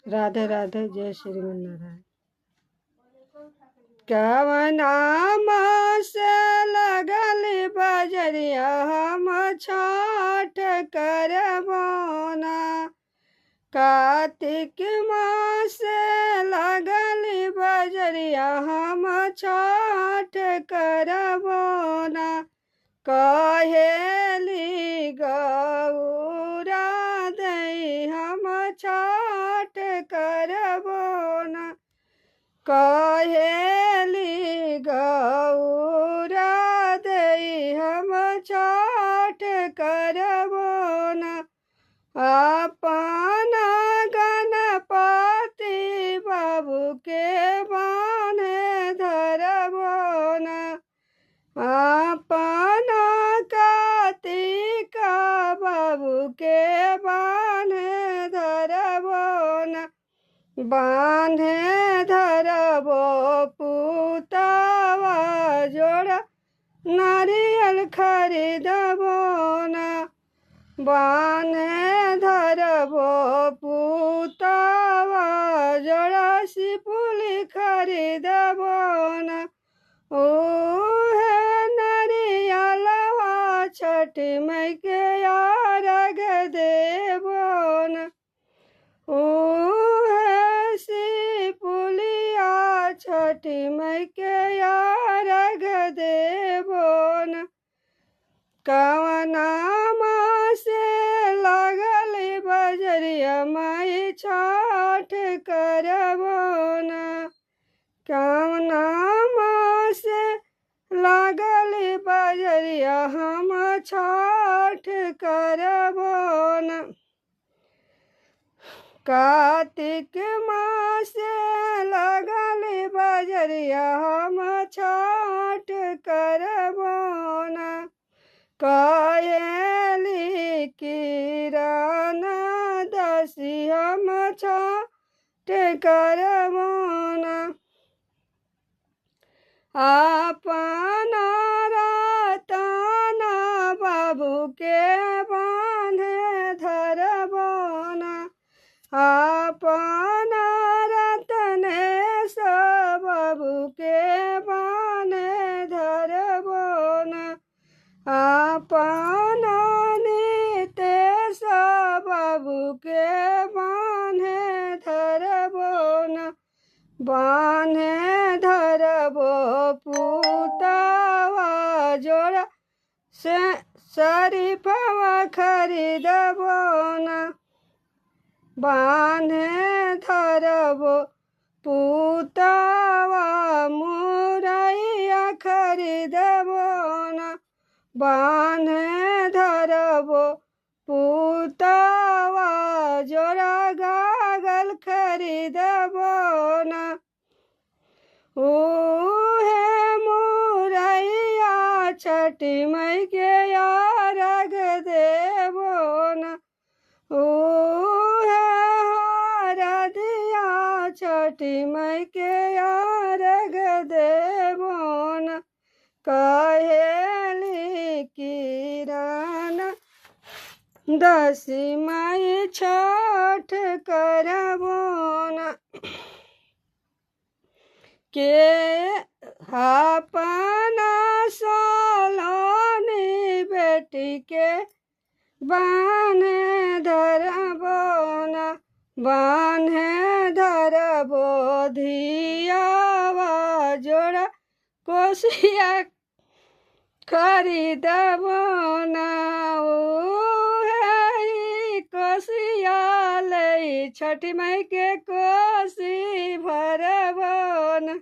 राधे राधे। जय श्रीमन्नारायण। कवना से लगल बजरिया हम छठ करबोना। कार्तिक मास लगल बजरिया हम छठ करबोना। कहेली गौरा दई हम छठ करबोना। कहेली गौरा दई हम छठ करबोना। अपना गणपति बाबू के बान्हे धरबोना। अपना कार्तिक बाबू के बान्हे धरबोना। बान्हे धरबो पुतवा जोड़ा नारियल खरीदबोना। बान्हे धरबो पुतवा जोड़ा सिपुली खरीदबोना। ओहे नारियलवा छठी मई के अर्घ देबोना। ओहे सिपुलिया छठी मई के अर्घ देबोना। कवना से लगल बजरिया मई छठ करबोना। कवना से लगल बजरिया हम छठ करबोना। कार्तिक मास लगल बजरिया हम छठ करबोना। कहेली किरण दसी हम छठ करबोना। अपना रतन बाबू के बान्हे धरबोना। अपना रतनेश बाबू के बान्हे धरबोना। अपना नितेश बाबू के बान्हे धरबोना। बान्हे धरबो पुतवा जोड़ा से शरीफवा खरीदबोना। बान्हे धरबो पुतवा मुरैया खरीदबोना। बान्हे धरबो पुतवा जोड़ा गागल खरीदबोना। ओहे मुरैया छठी मई के अर्घ देबोना। ओहे हरदिया छठी मई के अर्घ देबोना। कहेली किरण दसी मई छठ करबोना। के अपना सोलनी बेटी के बान्हे धरबोना। बान्हे धरबो धियावा जोड़ा कोसिया खरीदबोना। ओहे कोसिया लई छठी मई के कोसी भरबोना।